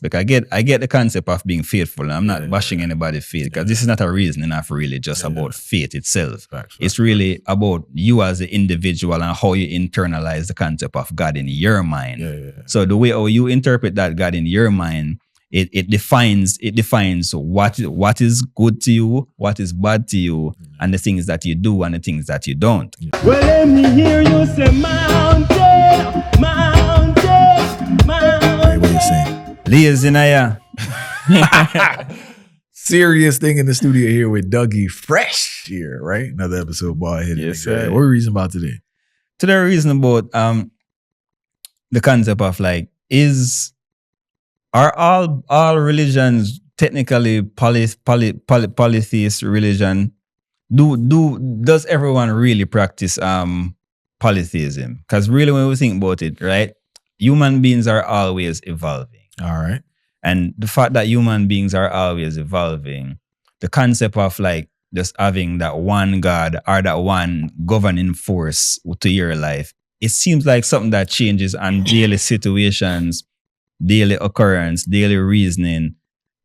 aspect. I get the concept of being faithful. I'm not bashing anybody's faith because this is not a reason enough really just about faith itself. It's really about you as an individual and how you internalize the concept of God in your mind. So the way how you interpret that God in your mind, it defines what is good to you, what is bad to you, and the things that you do and the things that you don't. Well, let me hear you say mountain. Hey, what you saying? Lazy Naya. Serious thing in the studio here with Dougie Fresh here, right? Another episode, boy. Yes, sir. What are we reason about today? Today we're reason about the concept of like, are all religions technically polytheist religion? Does everyone really practice polytheism? Because really when we think about it, right, human beings are always evolving. All right. And the fact that human beings are always evolving, the concept of like just having that one God or that one governing force to your life, it seems like something that changes on daily situations, daily occurrence, daily reasoning.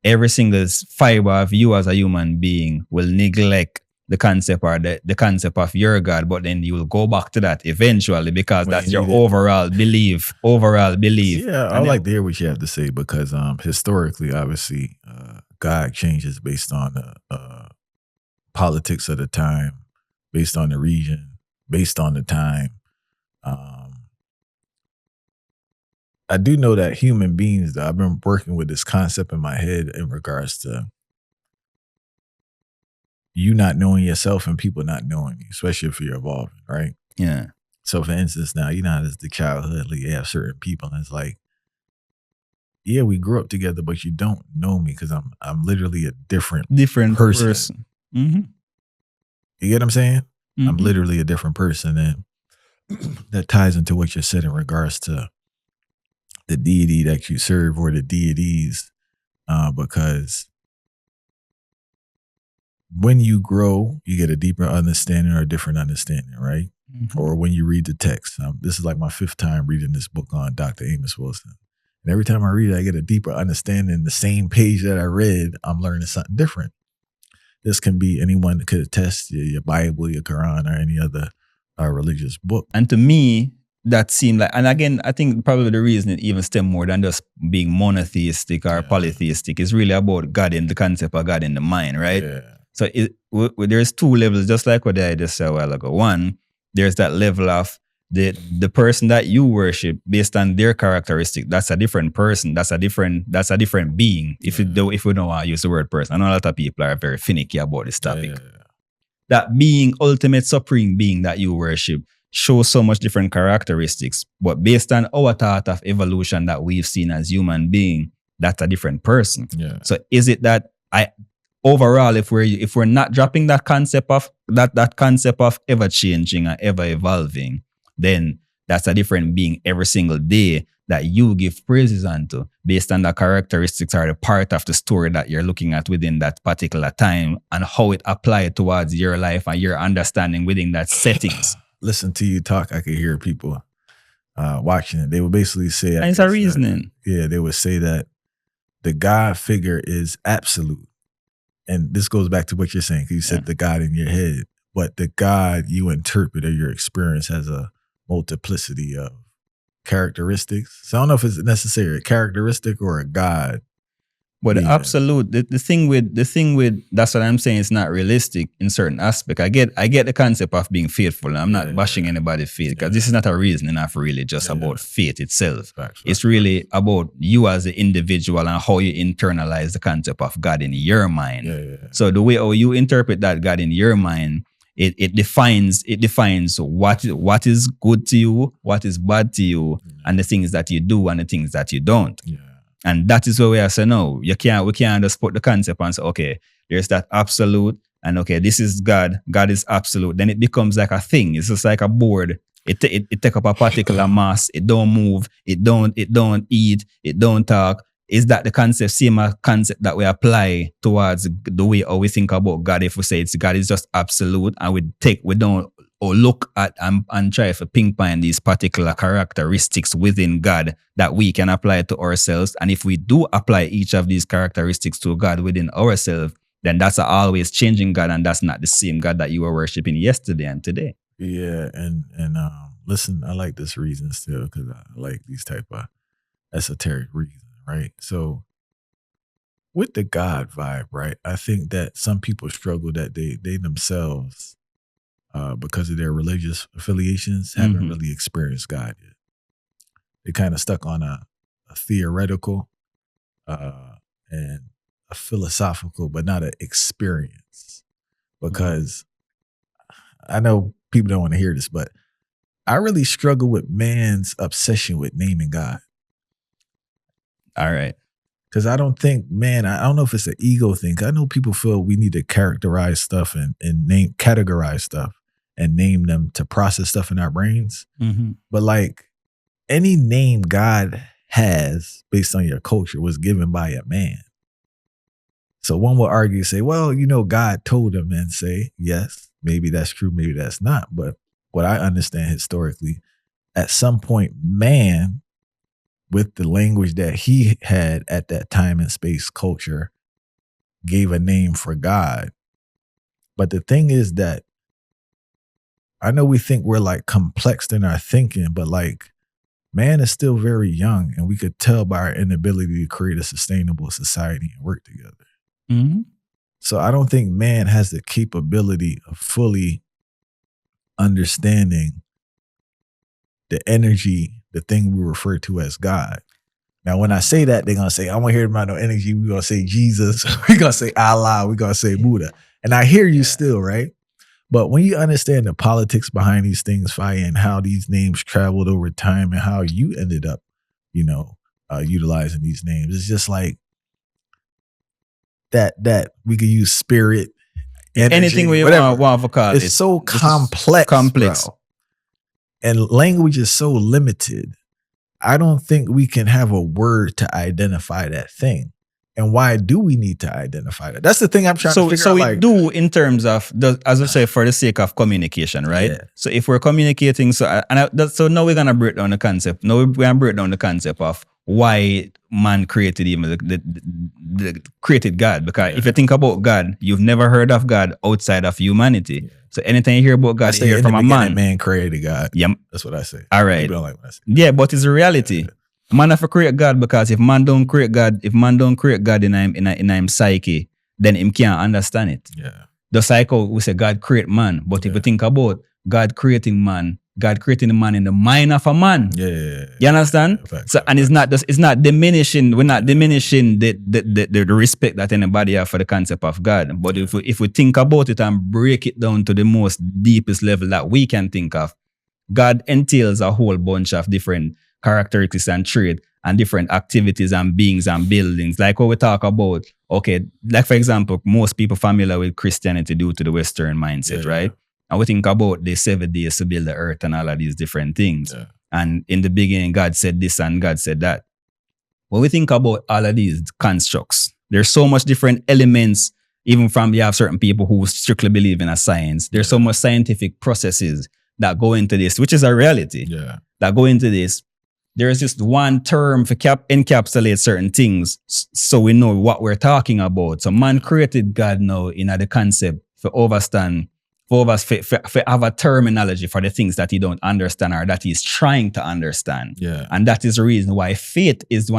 Every single fiber of you as a human being will neglect the concept or the concept of your God, but then you will go back to that eventually because that's your overall belief. Yeah, I like to hear what you have to say because historically, obviously, God changes based on the politics of the time, based on the region, based on the time. I do know that human beings, though, I've been working with this concept in my head in regards to you not knowing yourself and people not knowing you, especially if you're evolving, right? Yeah. So for instance, now, you know, as the childhood, like you have certain people and it's like, yeah, we grew up together, but you don't know me because I'm literally a different person. Mm-hmm. You get what I'm saying? Mm-hmm. I'm literally a different person. And that ties into what you said in regards to the deity that you serve or the deities, because when you grow, you get a deeper understanding or a different understanding, right? Mm-hmm. Or when you read the text. This is like my 5th time reading this book on Dr. Amos Wilson. And every time I read it, I get a deeper understanding. The same page that I read, I'm learning something different. This can be anyone that could attest your Bible, your Quran, or any other religious book. And to me, that seemed like, and again, I think probably the reason it even stem more than just being monotheistic or polytheistic is really about God in the concept of God in the mind, right? Yeah. So there's 2 levels, just like what I just said a while ago. One, there's that level of the person that you worship based on their characteristic. That's a different person. That's a different being. If we don't want to use the word person, I know a lot of people are very finicky about this topic. That being, ultimate supreme being that you worship, shows so much different characteristics, but based on our thought of evolution that we've seen as human being, that's a different person. Yeah. So is it that overall, if we're not dropping that concept of that concept of ever changing and ever evolving, then that's a different being every single day that you give praises unto based on the characteristics or the part of the story that you're looking at within that particular time and how it applied towards your life and your understanding within that settings. Listen to you talk, I could hear people watching it. They would basically say, and it's a reasoning. They would say that the God figure is absolute. And this goes back to what you're saying, because you said the God in your head, but the God you interpret or your experience has a multiplicity of characteristics. So I don't know if it's necessarily a characteristic or a God. But the absolute, the thing with that's what I'm saying, it's not realistic in certain aspect. I get the concept of being faithful. I'm not bashing anybody's faith because this is not a reason enough really just about faith itself. It's really about you as an individual and how you internalize the concept of God in your mind. So the way how you interpret that God in your mind, it defines what is good to you, what is bad to you, and the things that you do and the things that you don't. And that is where we are saying, no, we can't just put the concept and say, okay, there's that absolute, and okay, this is God. God is absolute. Then it becomes like a thing. It's just like a board. It take up a particular mass. It don't move. It don't eat. It don't talk. Is that the concept, same concept that we apply towards the way how we think about God? If we say it's God is just absolute, and we don't or look at and try to pinpoint these particular characteristics within God that we can apply to ourselves. And if we do apply each of these characteristics to God within ourselves, then that's an always changing God, and that's not the same God that you were worshiping yesterday and today. Yeah, and listen, I like this reason still because I like these type of esoteric reasons, right? So with the God vibe, right? I think that some people struggle that they themselves, because of their religious affiliations, haven't really experienced God yet. They kind of stuck on a theoretical and a philosophical, but not an experience. Because I know people don't want to hear this, but I really struggle with man's obsession with naming God. All right. Because I don't think, I don't know if it's an ego thing. I know people feel we need to characterize stuff and categorize stuff and name them to process stuff in our brains. But like any name God has based on your culture was given by a man. So one would argue, say, well, God told him, and say, yes, maybe that's true, maybe that's not. But what I understand historically, at some point, man, with the language that he had at that time and space culture, gave a name for God. But the thing is that I know we think we're like complexed in our thinking, but like man is still very young, and we could tell by our inability to create a sustainable society and work together. So I don't think man has the capability of fully understanding the energy, the thing we refer to as God. Now, when I say that, they're going to say, I want to hear about no energy. We're going to say Jesus. We're going to say Allah. We're going to say Buddha. And I hear you still, right? But when you understand the politics behind these things, Fire, and how these names traveled over time and how you ended up, utilizing these names, it's just like that we could use spirit, energy, anything we want to call it. It's so complex. Bro. And language is so limited. I don't think we can have a word to identify that thing. And why do we need to identify that? That's the thing I'm trying to figure out. So we do in terms of, as I say, for the sake of communication, right? Yeah. So if we're communicating, so now we're going to break down the concept. Now we're going to break down the concept of why man created even the created God. Because if you think about God, you've never heard of God outside of humanity. Yeah. So anything you hear about God, you hear from a man. Man created God. Yeah. That's what I say. All right. People don't like what I say. Yeah, but it's a reality. Yeah. Man have to create God, because if man don't create God in him psyche, then him can't understand it. Yeah. The cycle, we say God create man. But if you think about God creating man, God creating the man in the mind of a man. Yeah. You understand? So and it's not diminishing. We're not diminishing the respect that anybody have for the concept of God. But if we think about it and break it down to the most deepest level that we can think of, God entails a whole bunch of different characteristics and traits and different activities and beings and buildings. Like what we talk about, okay, like for example, most people familiar with Christianity due to the Western mindset, right? And we think about the 7 days to build the earth and all of these different things. Yeah. And in the beginning, God said this and God said that. When we think about all of these constructs, there's so much different elements, even from you have certain people who strictly believe in a science. There's so much scientific processes that go into this, which is a reality, that go into this. There's just one term for encapsulate certain things so we know what we're talking about. So man created God now in the concept for understand, for have a terminology for the things that he don't understand or that he's trying to understand. Yeah. And that is the reason why faith is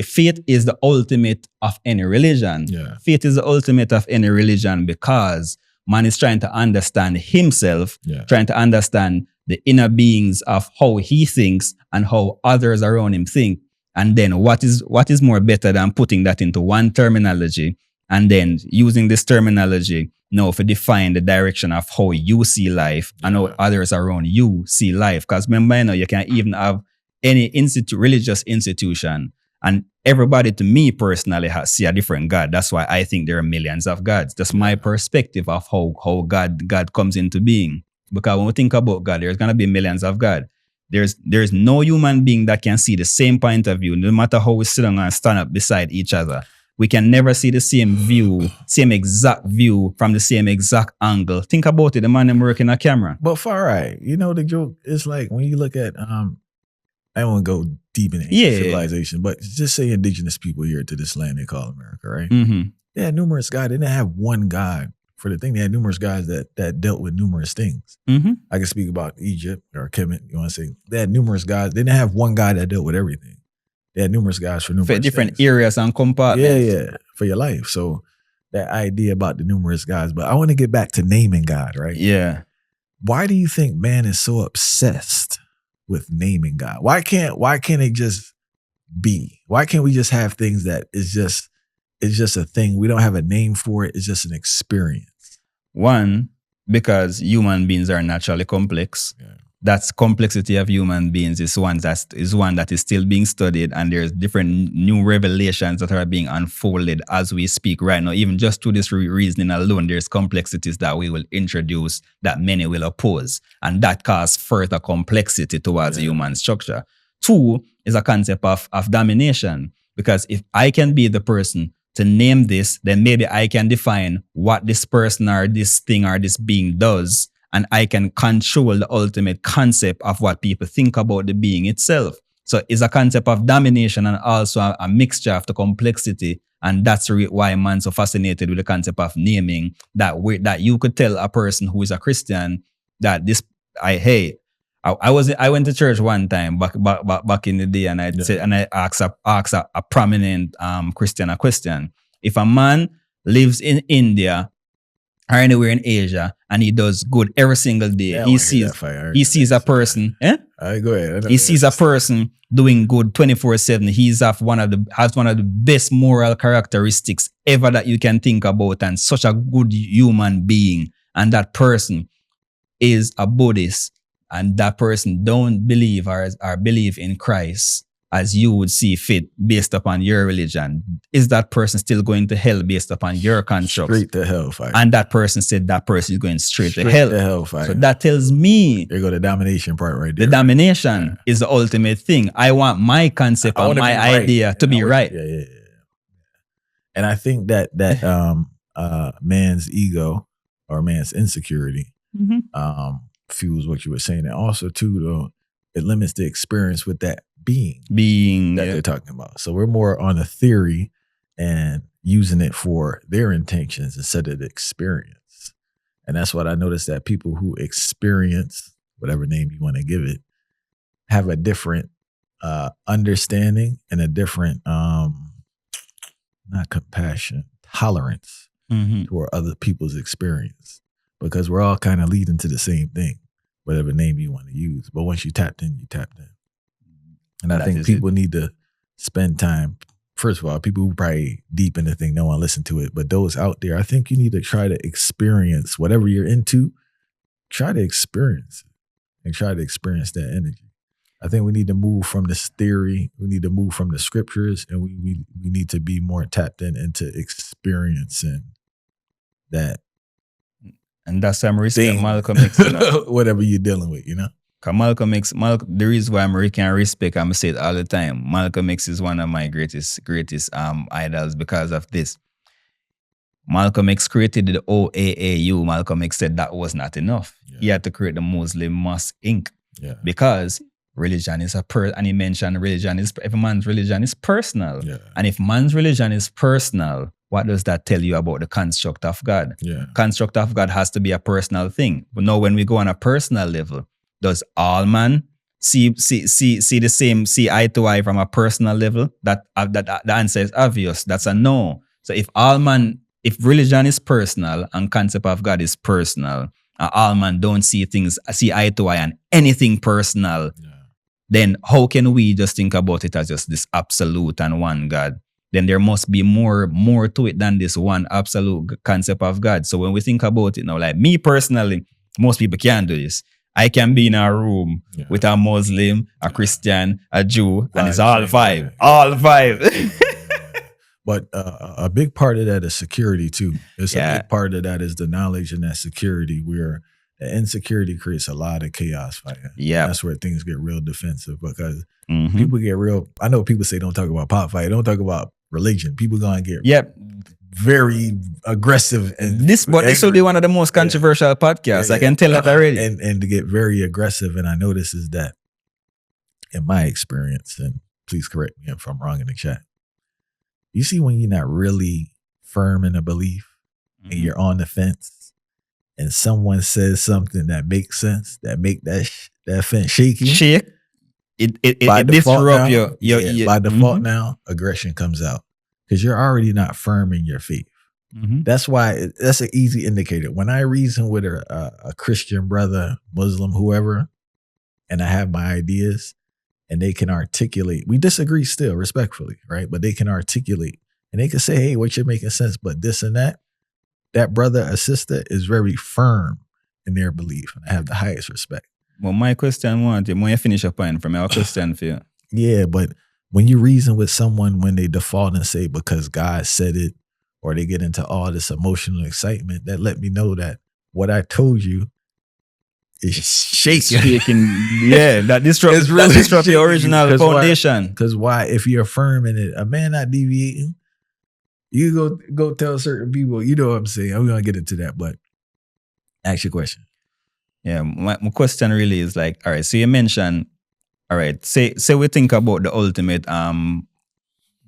faith is the ultimate of any religion. Yeah. Faith is the ultimate of any religion because man is trying to understand himself, trying to understand the inner beings of how he thinks and how others around him think. And then what is more better than putting that into one terminology and then using this terminology to define the direction of how you see life and how others around you see life. Because remember, you can even have any religious institution and everybody, to me personally, see a different God. That's why I think there are millions of gods. That's my perspective of how God comes into being. Because when we think about God, there's going to be millions of God. There's no human being that can see the same point of view, no matter how we sit down and stand up beside each other. we can never see the same view, same exact view from the same exact angle. Think about it, the man them working a camera. But far right, you know, the joke is like when you look at I don't want to go deep in civilization, but just say indigenous people here to this land they call America, right? Mm-hmm. They had numerous guys. They didn't have one God for the thing. They had numerous guys that dealt with numerous things. Mm-hmm. I can speak about Egypt or Kemet. You want to say they had numerous guys. They didn't have one guy that dealt with everything. They had numerous guys for numerous different things. areas and compartments. Yeah, for your life. So that idea about the numerous guys. But I want to get back to naming God, right? Yeah. Why do you think man is so obsessed with naming God? Why can't it just be? Why can't we just have things that it's just a thing? We don't have a name for it. It's just an experience. One, because human beings are naturally complex. Yeah. That's complexity of human beings is one that is still being studied, and there's different new revelations that are being unfolded as we speak right now. Even just through this reasoning alone, there's complexities that we will introduce that many will oppose, and that causes further complexity towards the human structure. Two is a concept of domination, because if I can be the person to name this, then maybe I can define what this person or this thing or this being does, and I can control the ultimate concept of what people think about the being itself. So it's a concept of domination and also a mixture of the complexity, and that's why man's so fascinated with the concept of naming, that you could tell a person who is a Christian that I went to church one time back in the day, and I said, and I asked a prominent Christian a question. If a man lives in India or anywhere in Asia and he does good every single day, he sees a person. Go ahead. He sees a person doing good 24/7. Has one of the best moral characteristics ever that you can think about, and such a good human being. And that person is a Buddhist, and that person don't believe or believe in Christ as you would see fit based upon your religion. Is that person still going to hell based upon your construct? Straight to hellfire. And that person said that person is going straight to hell. Hellfire. So that tells me there go the domination part right there. The domination is the ultimate thing. I want my concept or my idea to be right. Yeah. And I think that man's ego or man's insecurity fuels what you were saying. And also too, though, it limits the experience with that being that they're talking about. So we're more on a theory and using it for their intentions instead of the experience. And that's what I noticed, that people who experience, whatever name you want to give it, have a different understanding and a different not compassion, tolerance toward other people's experience, because we're all kind of leading to the same thing, whatever name you want to use. But once you tapped in, you tapped in. And I think people need to spend time. First of all, people who probably deep in the thing, no one listen to it. But those out there, I think you need to try to experience whatever you're into. Try to experience it and try to experience that energy. I think we need to move from this theory. We need to move from the scriptures, and we need to be more tapped into experiencing that. And that's why I'm respect Malcolm X. Whatever you're dealing with, you know? Because Malcolm X, the reason why I can respect, I'm going to say it all the time, Malcolm X is one of my greatest idols because of this. Malcolm X created the OAAU. Malcolm X said that was not enough. Yeah. He had to create the Muslim Mosque Inc. Yeah. Because religion is and he mentioned every man's religion is personal. Yeah. And if man's religion is personal, what does that tell you about the construct of God? Yeah. Construct of God has to be a personal thing. But now when we go on a personal level, does all man see the same, see eye to eye from a personal level? That the answer is obvious. That's a no. So if religion is personal and concept of God is personal, and all man don't see eye to eye on anything personal, then how can we just think about it as just this absolute and one God? Then there must be more to it than this one absolute concept of God. So when we think about it now, like me personally, most people can't do this. I can be in a room with a Muslim, a Christian, a Jew, and it's all five. All five. But a big part of that is security too. A big part of that is the knowledge and that security, where the insecurity creates a lot of chaos fighting. Yeah. That's where things get real defensive, because people get real. I know people say don't talk about pot fight. Don't talk about religion. People gonna get Yep. very aggressive, and This will be one of the most controversial podcasts. I can tell that already. And to get very aggressive, and I notice is that in my experience, and please correct me if I'm wrong in the chat. You see, when you're not really firm in a belief and you're on the fence, and someone says something that makes sense, that make that fence shaky. Shake. It disrupt your by default now, aggression comes out because you're already not firm in your faith. That's why that's an easy indicator. When I reason with a Christian brother, Muslim, whoever, and I have my ideas and they can articulate, we disagree still respectfully, right? But they can articulate and they can say, hey, what you're making sense, but this and that brother or sister is very firm in their belief. And I have the highest respect. Well, my question when you finish a point from our question for you. Yeah, but when you reason with someone, when they default and say because God said it, or they get into all this emotional excitement, that let me know that what I told you is shaking. Yeah, that disrupts the original foundation. Because why? If you're firm in it, a man not deviating, you go tell certain people, you know what I'm saying? I'm going to get into that, but ask your question. Yeah, my question really is like, all right, so you mentioned, all right, say we think about the ultimate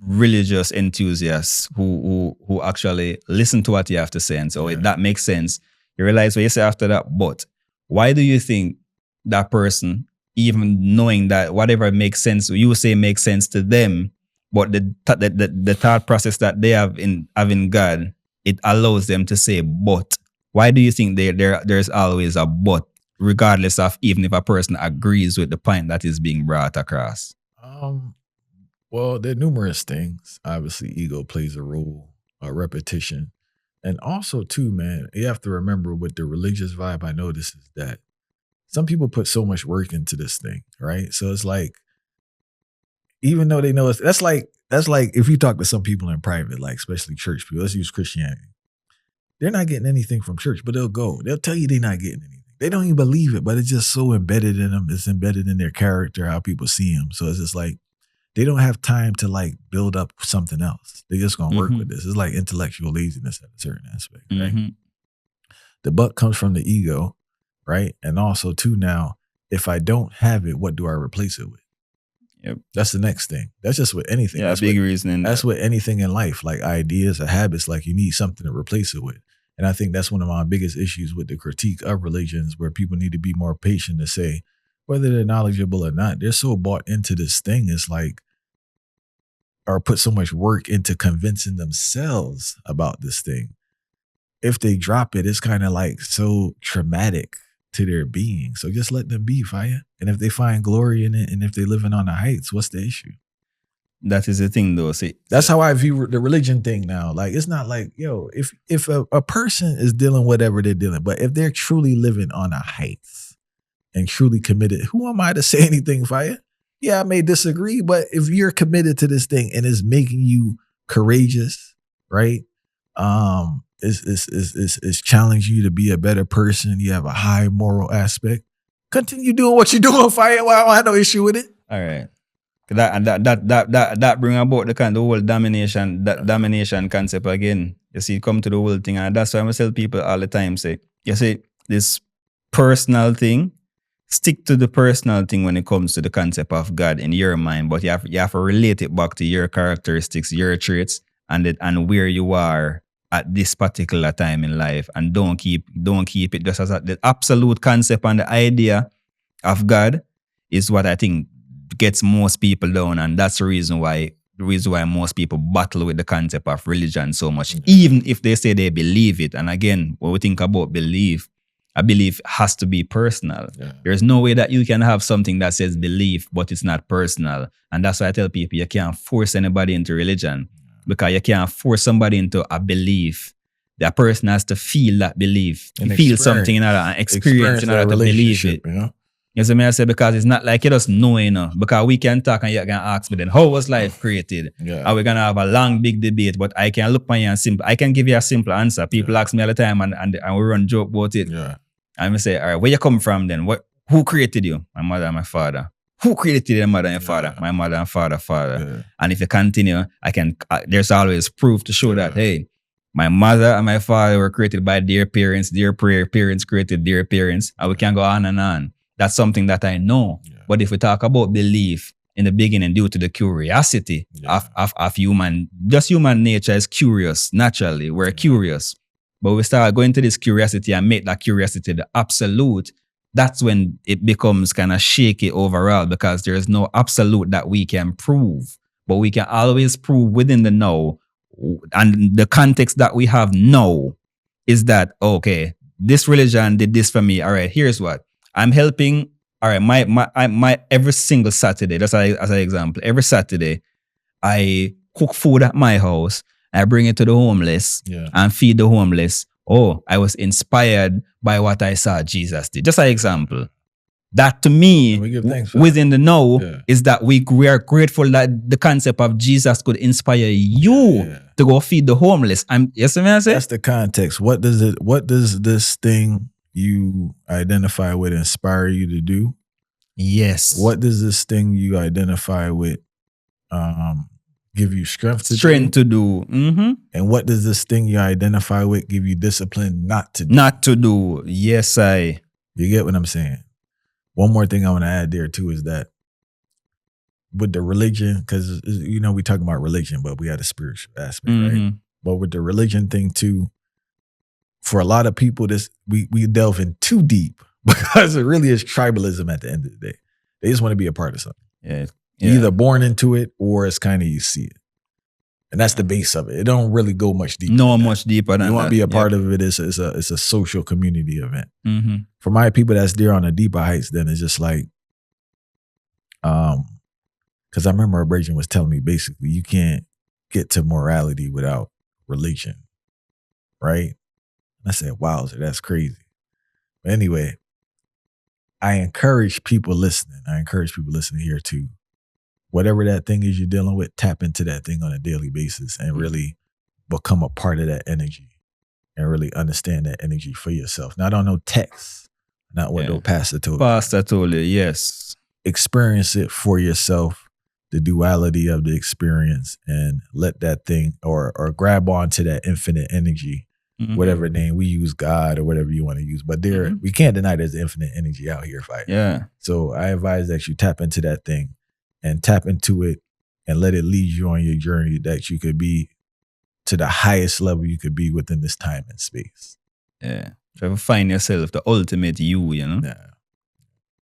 religious enthusiasts who actually listen to what you have to say, and so that makes sense. You realize what you say after that, but why do you think that person, even knowing that whatever makes sense, you say makes sense to them, but the thought process that they have in having God, it allows them to say but? Why do you think there's always a but, regardless of even if a person agrees with the point that is being brought across? Well, there are numerous things. Obviously, ego plays a role, repetition. And also, too, man, you have to remember with the religious vibe, I notice is that some people put so much work into this thing, right? So it's like, even though they know that's like if you talk to some people in private, like especially church people, let's use Christianity. They're not getting anything from church, but they'll tell you they're not getting anything. They don't even believe it, but it's just so embedded in them. It's embedded in their character, how people see them. So it's just like, they don't have time to like build up something else. They're just going to work with this. It's like intellectual laziness at a certain aspect, right? The buck comes from the ego, right? And also too, now, if I don't have it, what do I replace it with? Yep. That's the next thing. That's just with anything. Yeah, that's big reasoning. That's with anything in life, like ideas or habits, like you need something to replace it with. And I think that's one of my biggest issues with the critique of religions, where people need to be more patient to say, whether they're knowledgeable or not, they're so bought into this thing. It's like, or put so much work into convincing themselves about this thing. If they drop it, it's kind of like so traumatic to their being. So just let them be, fire. And if they find glory in it, and if they're living on the heights, what's the issue? That is the thing, though. See, that's how I view the religion thing now. Like, it's not like, yo, if a person is dealing whatever they're dealing, but if they're truly living on the heights and truly committed, who am I to say anything, fire? Yeah, I may disagree, but if you're committed to this thing and it's making you courageous, right? It's challenging you to be a better person. You have a high moral aspect. Continue doing what you're doing, fire. Well, I don't have no issue with it. All right. That bring about the whole domination concept again. You see, come to the whole thing, and that's why I tell people all the time, say, you see, this personal thing, stick to the personal thing when it comes to the concept of God in your mind, but you have to relate it back to your characteristics, your traits, and where you are at this particular time in life, and don't keep it just as the absolute concept and the idea of God is what I think gets most people down, and that's the reason why most people battle with the concept of religion so much, even if they say they believe it. And again, when we think about belief, a belief has to be personal. Yeah. There's no way that you can have something that says belief, but it's not personal. And that's why I tell people you can't force anybody into religion, because you can't force somebody into a belief. That person has to feel that belief, feel something in order, and experience in order to believe it. You know what I say? Because it's not like you just know, because we can talk and you can ask me then, how was life created? Yeah. Are we going to have a long, big debate? But I can look on you and I can give you a simple answer. People ask me all the time and we run joke about it. Yeah. And I say, all right, where you come from then? Who created you? My mother and my father. who created your mother and Yeah. father? My mother and father. Yeah. And if you continue, there's always proof to show that, hey, my mother and my father were created by their parents created their parents, and we can go on and on. That's something that I know. Yeah. But if we talk about belief in the beginning, due to the curiosity of human nature is curious, naturally, we're curious. But we start going to this curiosity and make that curiosity the absolute, that's when it becomes kind of shaky overall, because there is no absolute that we can prove. But we can always prove within the now. And the context that we have now is that, okay, this religion did this for me. All right, here's what. I'm helping. All right, my every single Saturday, that's as an example, every Saturday, I cook food at my house. I bring it to the homeless and feed the homeless. Oh, I was inspired by what I saw Jesus did. Just an example. That to me, within the know, is that we are grateful that the concept of Jesus could inspire you to go feed the homeless. Yes, I say? That's the context. What does this thing you identify with inspire you to do? Yes. What does this thing you identify with give you strength to do? Mm-hmm. And what does this thing you identify with give you discipline not to do? Not to do. Yes, You get what I'm saying? One more thing I want to add there too is that with the religion, because we talking about religion, but we had a spiritual aspect, right? But with the religion thing too, for a lot of people, we delve in too deep because it really is tribalism at the end of the day. They just want to be a part of something. Yeah. You're either born into it or it's kind of you see it. And that's the base of it. It don't really go much deeper. No, much deeper than that. You want to be a part of it. It's a social community event. Mm-hmm. For my people that's there on the deeper heights, then it's just like, because I remember a Brayton was telling me basically you can't get to morality without religion, right? And I said, wow, so that's crazy. But anyway, I encourage people listening here too. Whatever that thing is you're dealing with, tap into that thing on a daily basis and really become a part of that energy and really understand that energy for yourself. Not on no text, not what no pastor told you. Pastor told you, yes. Experience it for yourself, the duality of the experience, and let that thing or grab onto that infinite energy, whatever name we use, God or whatever you want to use. But we can't deny there's infinite energy out here fighting. Yeah. So I advise that you tap into that thing. And tap into it and let it lead you on your journey that you could be to the highest level you could be within this time and space. Yeah. Try to find yourself, the ultimate you, Yeah.